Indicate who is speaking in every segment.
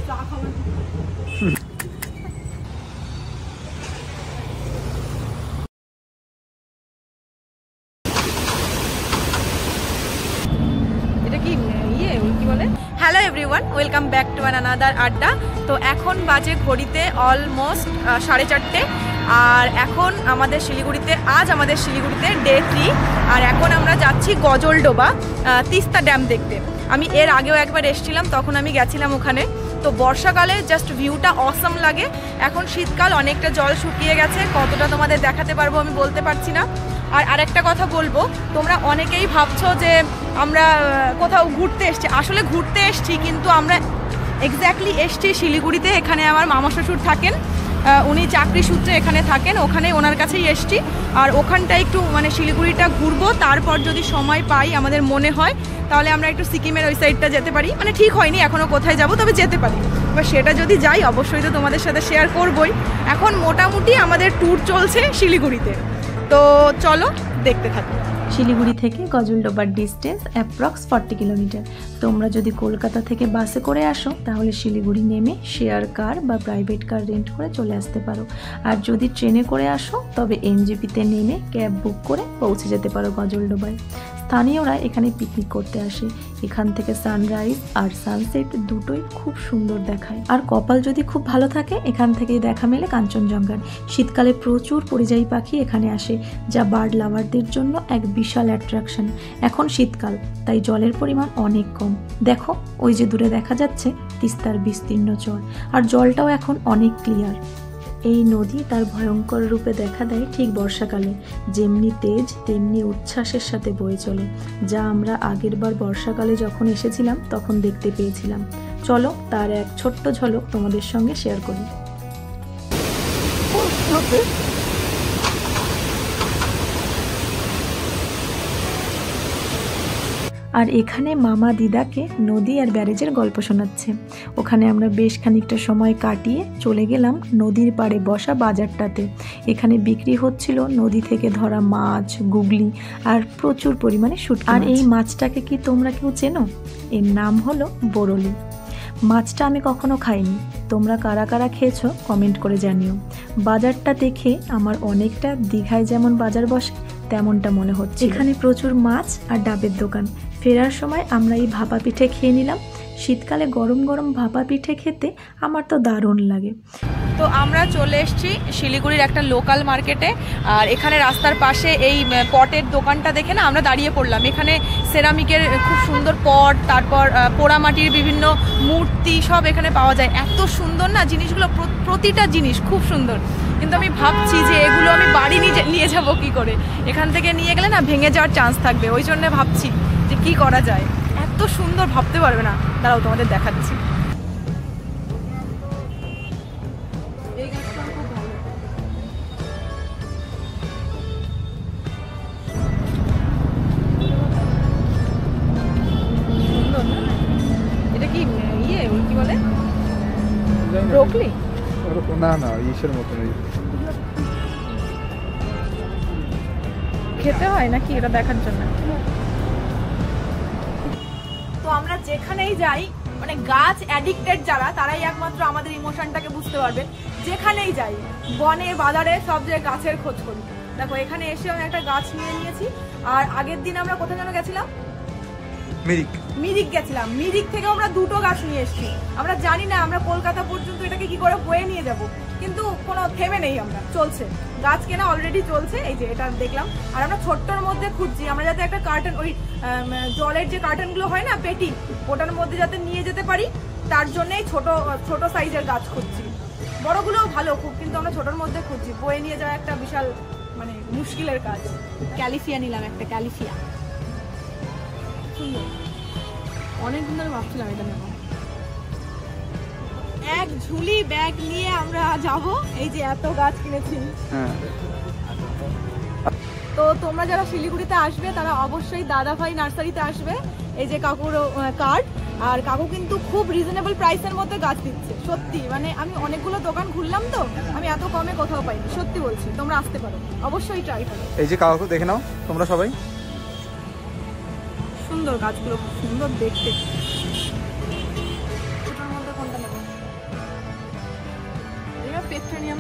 Speaker 1: চা খাওয়ার hello everyone, welcome back to another আড্ডা। তো এখন বাজে ঘড়িতে অলমোস্ট 4:30 আর এখন আমাদের শিলিগুড়িতে ডে 3 আর এখন আমরা যাচ্ছি গজলডোবা তিস্তা ড্যাম দেখতে। আমি এর আগেও একবার এসেছিলাম, তখন আমি গেছিলাম ওখানে। তো বর্ষাকালে জাস্ট ভিউটা অসম লাগে। এখন শীতকাল, অনেকটা জল শুকিয়ে গেছে, কতটা তোমাদের দেখাতে পারবো আমি বলতে পারছি না। আর আরেকটা কথা বলবো, তোমরা অনেকেই ভাবছো যে আমরা কোথাও ঘুরতে এসছি। আসলে ঘুরতে এসছি, কিন্তু আমরা এক্স্যাক্টলি এসছি শিলিগুড়িতে। এখানে আমার মামা শ্বশুর থাকেন, উনি চাকরি সূত্রে এখানে থাকেন, ওখানে ওনার কাছেই এসছি। আর ওখানটায় একটু মানে শিলিগুড়িটা ঘুরবো, তারপর যদি সময় পাই আমাদের মনে হয় তাহলে আমরা একটু সিকিমের ওই সাইডটা যেতে পারি। মানে ঠিক হয়নি এখনও কোথায় যাব, তবে যেতে পারি। এবার সেটা যদি যাই অবশ্যই তো তোমাদের সাথে শেয়ার করবই। এখন মোটামুটি আমাদের ট্যুর চলছে শিলিগুড়িতে, তো চলো দেখতে থাকো।
Speaker 2: শিলিগুড়ি থেকে গজলডোবার ডিস্টেন্স অ্যাপ্রক্স 40 কিলোমিটার। তোমরা যদি কলকাতা থেকে বাসে করে আসো তাহলে শিলিগুড়ি নেমে শেয়ার কার বা প্রাইভেট কার রেন্ট করে চলে আসতে পারো। আর যদি ট্রেনে করে আসো তবে এনজেপিতে নেমে ক্যাব বুক করে পৌঁছে যেতে পারো গজলডোবায়। স্থানীয়রা এখানে পিকনিক করতে আসে। এখান থেকে সানরাইজ আর সানসেট দুটোই খুব সুন্দর দেখায়। আর কপাল যদি খুব ভালো থাকে এখান থেকেই দেখা মেলে কাঞ্চনজঙ্ঘার। শীতকালে প্রচুর পরিযায়ী পাখি এখানে আসে, যা বার্ড লাভারদের জন্য এক বিশাল অ্যাট্রাকশন। এখন শীতকাল, তাই জলের পরিমাণ অনেক কম। দেখো ওই যে দূরে দেখা যাচ্ছে তিস্তার বিস্তীর্ণ চর, আর জলটাও এখন অনেক ক্লিয়ার। এই নদী তার ভয়ঙ্কর রূপে দেখা দেয় ঠিক বর্ষাকালে। যেমনি তেজ তেমনি উচ্ছ্বাসের সাথে বয়ে চলে, যা আমরা আগেরবার বর্ষাকালে যখন এসেছিলাম তখন দেখতে পেয়েছিলাম। চলো তার এক ছোট্ট ঝলক তোমাদের সঙ্গে শেয়ার করি। আর এখানে মামা দিদাকে নদী আর ব্যারেজের গল্প শোনাচ্ছে। ওখানে আমরা বেশ খানিকটা সময় কাটিয়ে চলে গেলাম নদীর পাড়ে বসা বাজারটাতে। এখানে বিক্রি হচ্ছিল নদী থেকে ধরা মাছ, গুগলি আর প্রচুর পরিমাণে শুটকি। আর এই মাছটাকে কি তোমরা কেউ চেনো? এর নাম হলো বরলি। মাছটা আমি কখনো খাইনি, তোমরা কারা কারা খেয়েছো কমেন্ট করে জানিও। বাজারটা দেখে আমার অনেকটা দীঘায় যেমন বাজার বসে তেমনটা মনে হচ্ছে। এখানে প্রচুর মাছ আর ডাবের দোকান। ফেরার সময় আমরা এই ভাপা পিঠে খেয়ে নিলাম। শীতকালে গরম গরম ভাপা পিঠে খেতে আমার তো দারুণ লাগে।
Speaker 1: তো আমরা চলে এসেছি শিলিগুড়ির একটা লোকাল মার্কেটে। আর এখানে রাস্তার পাশে এই পটের দোকানটা দেখে না আমরা দাঁড়িয়ে পড়লাম। এখানে সেরামিকের খুব সুন্দর পট, তারপর পোড়ামাটির বিভিন্ন মূর্তি সব এখানে পাওয়া যায়। এত সুন্দর না জিনিসগুলো, প্রতিটা জিনিস খুব সুন্দর। কিন্তু আমি ভাবছি যে এগুলো আমি বাড়ি নিয়ে যাবো কি করে। এখান থেকে নিয়ে গেলে না ভেঙে যাওয়ার চান্স থাকবে, ওই জন্য ভাবছি যে কি করা যায়। এত সুন্দর, ভাবতে পারবে না। দাঁড়াও তোমাদের দেখাচ্ছি। এটা কি কি বলে? ব্রোকলি?
Speaker 3: না ইসের মতন
Speaker 1: খেতে হয় নাকি এটা দেখার জন্য? তো আমরা যেখানেই যাই, মানে গাছ অ্যাডিক্টেড যারা, তারাই একমাত্র আমাদের ইমোশনটাকে বুঝতে পারবেন। যেখানেই যাই, বনে বাজারে, সব জায়গায় গাছের খোঁজ করি। দেখো এখানে এসে আমি একটা গাছ নিয়ে নিয়েছি। আর আগের দিন আমরা কোথায় যেন গেছিলাম, মিরিক গেছিলাম। মিরিক থেকে আমরা 2টো গাছ নিয়ে এসেছি। আমরা জানি না আমরা কলকাতা পর্যন্ত এটাকে কি করে বয়ে নিয়ে যাব, কিন্তু কোনো থেমে নেই, আমরা চলছে। গাছ কেনা অলরেডি চলছে, এই যে এটা দেখলাম। আর আমরা ছোট্টর মধ্যে খুঁজছি, আমরা যাতে একটা কার্টন, ওই জলের যে কার্টনগুলো হয় না পেটি, ওটার মধ্যে যাতে নিয়ে যেতে পারি, তার জন্যই ছোট সাইজের গাছ খুঁজছি। বড়গুলোও ভালো খুব, কিন্তু আমরা ছোটর মধ্যে খুঁজছি। বয়ে নিয়ে যাওয়া একটা বিশাল মানে মুশকিলের কাজ। ক্যালিফিয়া নিলাম, একটা ক্যালিফিয়া সুন্দর। অনেকদিন ধরে ভাবছিলাম এটা নেব। এক ঝুলি ব্যাগ নিয়ে আমরা যাব। এই যে এত গাছ কিনেছি। তো তোমরা যারা শিলিগুড়িতে আসবে তারা অবশ্যই দাদাভাই নার্সারিতে আসবে। এই যে কাকুর কার্ড, আর কাকু কিন্তু খুব রিজনেবল প্রাইসের মধ্যে গাছ দিচ্ছে। সত্যি মানে আমি অনেকগুলো দোকান ঘুরলাম, তো আমি এত কমে কোথাও পাইনি। সত্যি বলছি, তোমরা আসতে পারো, অবশ্যই ট্রাই করো।
Speaker 3: এই যে কাকু দেখে নাও তোমরা সবাই।
Speaker 1: সুন্দর গাছগুলো, খুব সুন্দর দেখতে। ওটার মধ্যে কোনটা নেব?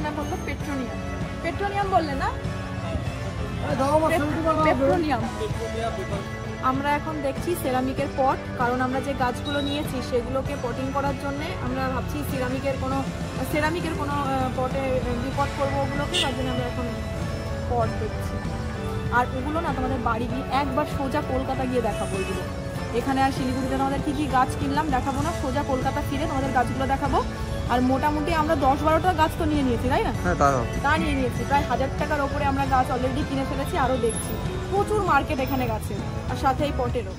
Speaker 1: নাম হলো পেট্রোনিয়াম। পেট্রোনিয়াম বললে না? পেট্রোনিয়াম। আমরা এখন দেখছি সেরামিকের পট, কারণ আমরা যে গাছগুলো নিয়েছি সেগুলোকে পটিং করার জন্য আমরা ভাবছি সেরামিকের কোনো পটে রিপোর্ট করবো ওগুলোকে, তার জন্য আমরা এখন পট দেখছি। আর ওগুলো না তোমাদের বাড়ি গিয়ে একবার সোজা কলকাতা গিয়ে দেখাবো। ওইগুলো এখানে আর শিলিগুড়িতে আমাদের কী কী গাছ কিনলাম দেখাবো না, সোজা কলকাতা ফিরে তোমাদের গাছগুলো দেখাবো। আর মোটামুটি আমরা 10-12টা গাছ তো নিয়ে নিয়েছি, তাই না? তা নিয়ে নিয়েছি, প্রায় 1000 টাকার ওপরে আমরা গাছ অলরেডি কিনে ফেলেছি, আরও দেখছি। প্রচুর মার্কেট এখানে গাছের, আর সাথে এই পটেরও।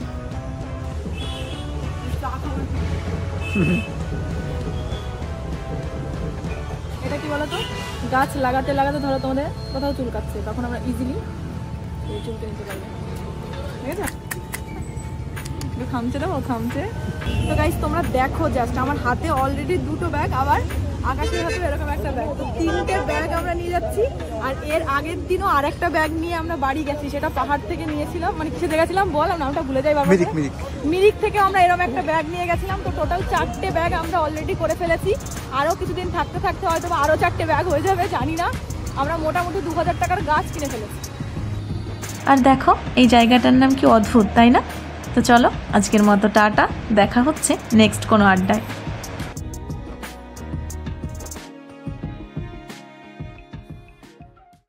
Speaker 1: এটা কি বলতো, গাছ লাগাতে লাগাতে ধরো তোমাদের কোথাও চুলকাচ্ছে, তখন আমরা ইজিলি চুলকে নিতে পারবো, ঠিক আছে? একটু খামচে দেবো, খামচে। তো গাইস তোমরা দেখো জাস্ট, আমার হাতে অলরেডি 2টো ব্যাগ, আবার আকাশের হাতে এরকম একটা ব্যাগ, তো 3টে ব্যাগ আমরা নিয়ে যাচ্ছি। আর এর আগের দিনও আরেকটা ব্যাগ নিয়ে আমরা বাড়ি গেছি, সেটা পাহাড় থেকে নিয়েছিলাম, মানে কিসে দেখেছিলাম বল, নামটা ভুলে যাই বাবা। মিরিক থেকে আমরা এরকম একটা ব্যাগ নিয়ে গেছিলাম। তো টোটাল 4টে ব্যাগ আমরা অলরেডি করে ফেলেছি, আরও কিছুদিন থাকতে থাকতে হয়তো আরও 4টে ব্যাগ হয়ে যাবে, জানি না। আমরা মোটামুটি 2000 টাকার গাছ কিনে ফেলেছি।
Speaker 2: আর দেখো এই জায়গাটার নাম কি অদ্ভুত, তাই না? তো চলো আজকের মতো টাটা, দেখা হচ্ছে নেক্সট কোনো আড্ডায়।